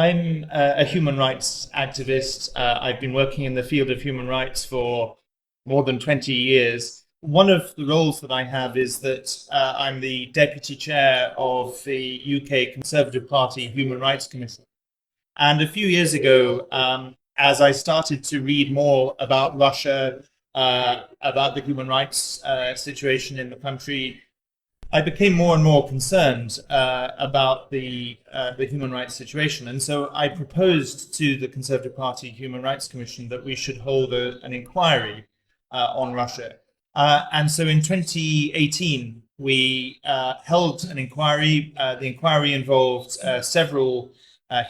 I'm a human rights activist. I've been working in the field of human rights for more than 20 years. One of the roles that I have is that I'm the deputy chair of the UK Conservative Party Human Rights Commission. And a few years ago, as I started to read more about Russia, about the human rights situation in the country, I became more and more concerned about the human rights situation, and so I proposed to the Conservative Party Human Rights Commission that we should hold an inquiry on Russia. And so in 2018, we held an inquiry. The inquiry involved several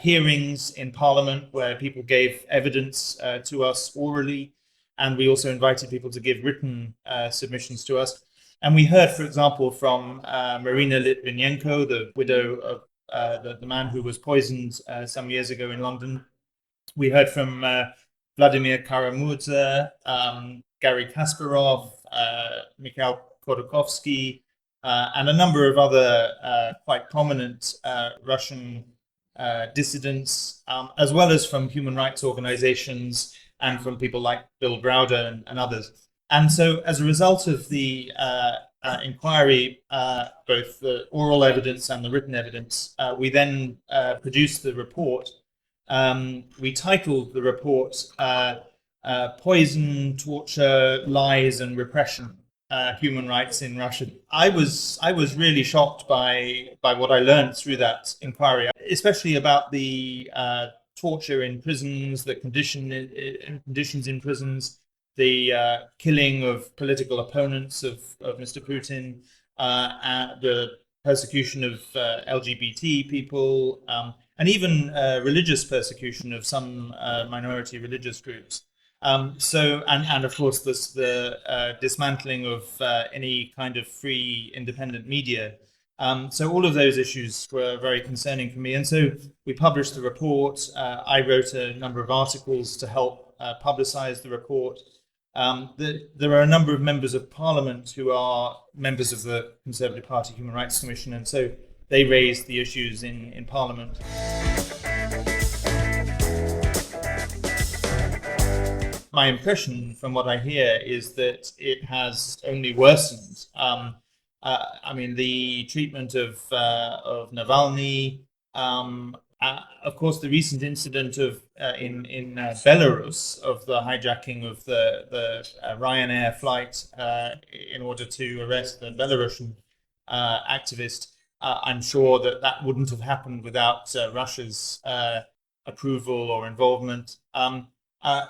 hearings in Parliament where people gave evidence to us orally, and we also invited people to give written submissions to us. And we heard, for example, from Marina Litvinenko, the widow of the man who was poisoned some years ago in London. We heard from Vladimir Kara-Murza, Gary Kasparov, Mikhail Khodorkovsky, and a number of other quite prominent Russian dissidents, as well as from human rights organizations and from people like Bill Browder and others. And so, as a result of the inquiry, both the oral evidence and the written evidence, we then produced the report. We titled the report Poison, Torture, Lies and Repression, Human Rights in Russia. I was really shocked by what I learned through that inquiry, especially about the torture in prisons, the conditions in prisons, the killing of political opponents of Mr. Putin, the persecution of LGBT people, and even religious persecution of some minority religious groups. And of course, the dismantling of any kind of free, independent media. So all of those issues were very concerning for me. And so we published the report. I wrote a number of articles to help publicize the report. There are a number of members of Parliament who are members of the Conservative Party Human Rights Commission, and so they raised the issues in Parliament. My impression from what I hear is that it has only worsened. I mean, the treatment of Navalny, of course, the recent incident of in Belarus of the hijacking of the Ryanair flight in order to arrest the Belarusian activist. I'm sure that wouldn't have happened without Russia's approval or involvement.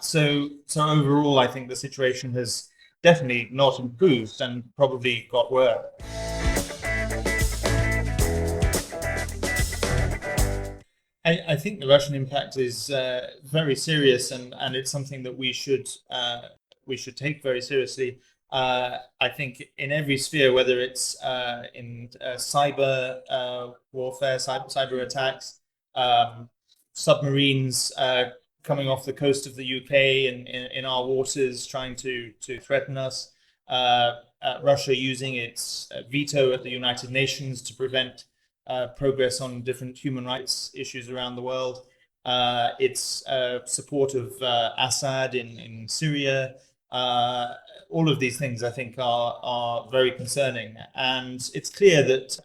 So overall, I think the situation has definitely not improved and probably got worse. I think the Russian impact is very serious, and it's something that we should take very seriously. I think in every sphere, whether it's in cyber warfare, cyber attacks, submarines coming off the coast of the UK and in our waters trying to threaten us, Russia using its veto at the United Nations to prevent progress on different human rights issues around the world, its support of Assad in Syria, all of these things I think are very concerning. And it's clear that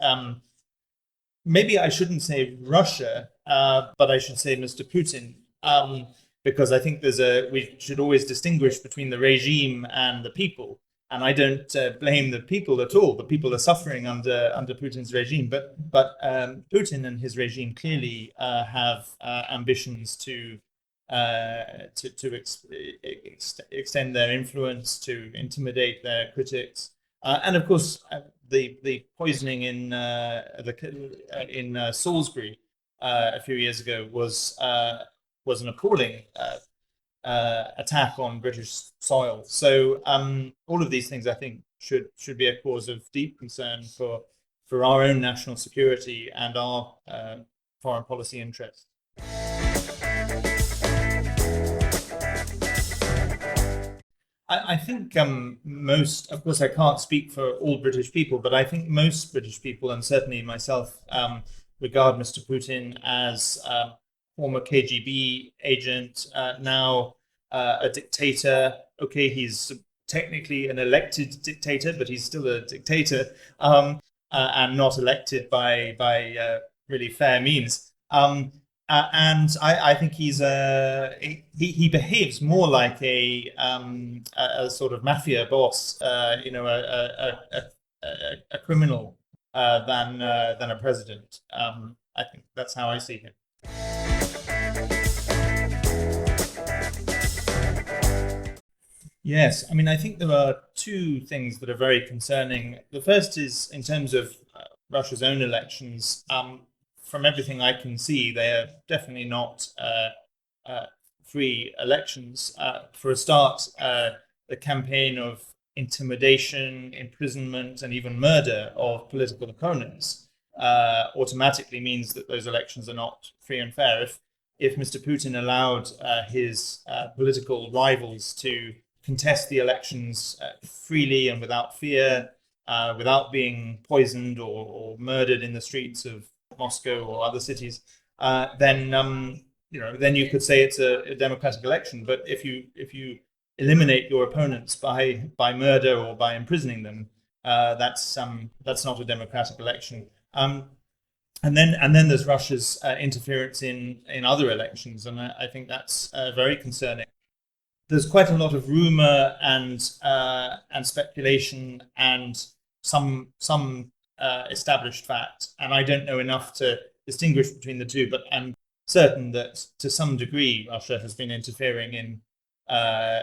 maybe I shouldn't say Russia, but I should say Mr. Putin, because I think we should always distinguish between the regime and the people. And I don't blame the people at all. The people are suffering under Putin's regime, but Putin and his regime clearly have ambitions to extend their influence, to intimidate their critics, and of course the poisoning in Salisbury a few years ago was an appalling attack on British soil. So all of these things, I think, should be a cause of deep concern for our own national security and our foreign policy interests. I think most, of course, I can't speak for all British people, but I think most British people, and certainly myself, regard Mr. Putin as former KGB agent, now a dictator. Okay, he's technically an elected dictator, but he's still a dictator, and not elected by really fair means. And I think he behaves more like a sort of mafia boss, a criminal, than a president. I think that's how I see him. Yes, I mean, I think there are two things that are very concerning. The first is in terms of Russia's own elections. From everything I can see, they are definitely not uh, free elections. For a start, the campaign of intimidation, imprisonment, and even murder of political opponents automatically means that those elections are not free and fair. If Mr. Putin allowed his political rivals to contest the elections freely and without fear, without being poisoned or murdered in the streets of Moscow or other cities, then you could say it's a democratic election. But if you eliminate your opponents by murder or by imprisoning them, that's not a democratic election. And then there's Russia's interference in other elections, and I think that's very concerning. There's quite a lot of rumor and speculation and some established fact, and I don't know enough to distinguish between the two. But I'm certain that to some degree Russia has been interfering in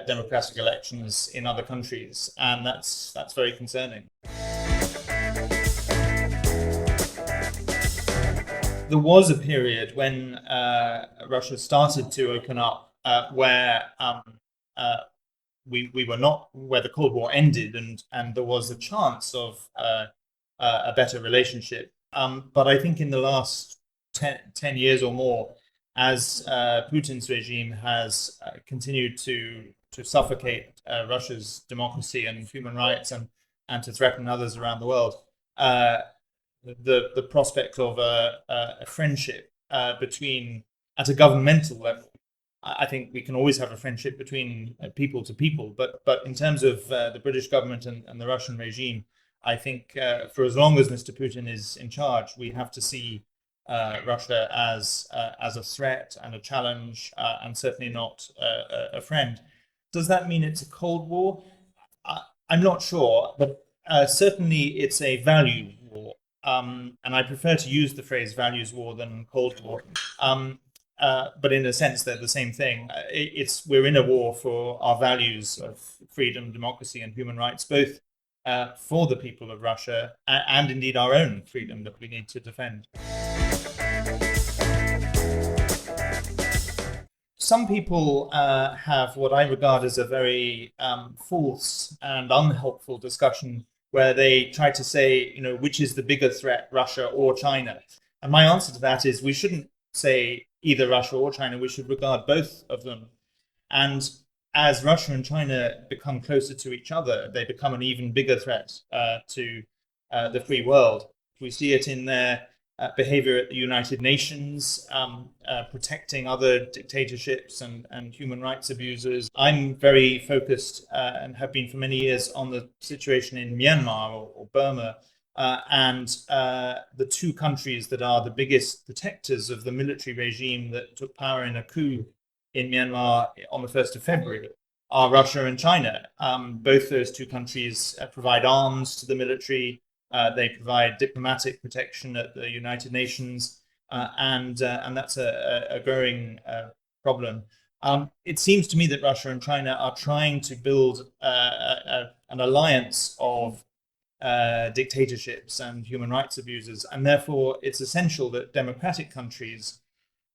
democratic elections in other countries, and that's very concerning. There was a period when Russia started to open up, where we were not, where the Cold War ended, and there was a chance of a better relationship. But I think in the last 10 years or more, as Putin's regime has continued to suffocate Russia's democracy and human rights, and to threaten others around the world, the prospect of a friendship between, at a governmental level. I think we can always have a friendship between people to people, but in terms of the British government and the Russian regime, I think for as long as Mr. Putin is in charge, we have to see Russia as a threat and a challenge, and certainly not a friend. Does that mean it's a Cold War? I'm not sure, but certainly it's a value war. And I prefer to use the phrase values war than Cold War. But in a sense, they're the same thing. We're in a war for our values of freedom, democracy, and human rights, both for the people of Russia and indeed our own freedom that we need to defend. Some people have what I regard as a very false and unhelpful discussion where they try to say, which is the bigger threat, Russia or China? And my answer to that is we shouldn't say either Russia or China. We should regard both of them. And as Russia and China become closer to each other, they become an even bigger threat to the free world. We see it in their behavior at the United Nations, protecting other dictatorships and human rights abusers. I'm very focused and have been for many years on the situation in Myanmar or Burma, and the two countries that are the biggest protectors of the military regime that took power in a coup in Myanmar on the 1st of February are Russia and China. Both those two countries provide arms to the military. They provide diplomatic protection at the United Nations, and that's a growing problem. It seems to me that Russia and China are trying to build an alliance of dictatorships and human rights abusers, and therefore it's essential that democratic countries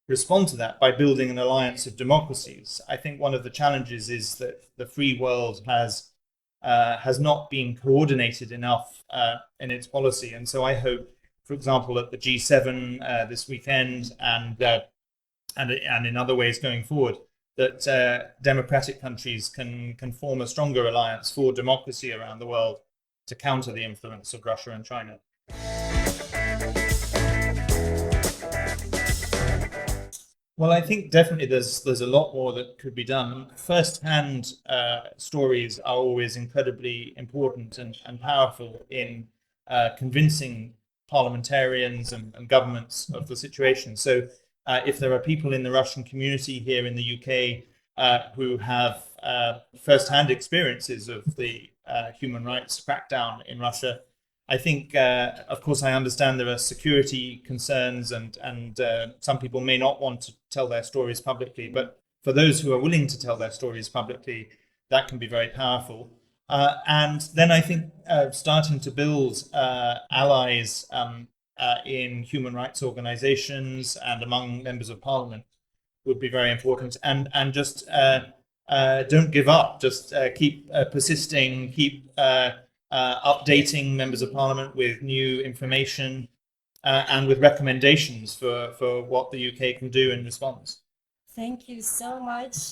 respond to that by building an alliance of democracies. I think one of the challenges is that the free world has not been coordinated enough in its policy, and so I hope, for example, at the G7 this weekend and in other ways going forward, that democratic countries can form a stronger alliance for democracy around the world to counter the influence of Russia and China. Well, I think definitely there's a lot more that could be done. First-hand stories are always incredibly important and powerful in convincing parliamentarians and governments of the situation. So, if there are people in the Russian community here in the UK who have first-hand experiences of the human rights crackdown in Russia, I think, of course, I understand there are security concerns, and some people may not want to tell their stories publicly. But for those who are willing to tell their stories publicly, that can be very powerful. And then I think starting to build allies in human rights organizations and among members of parliament would be very important. And just don't give up. Just keep persisting. Keep updating members of parliament with new information and with recommendations for what the UK can do in response. Thank you so much.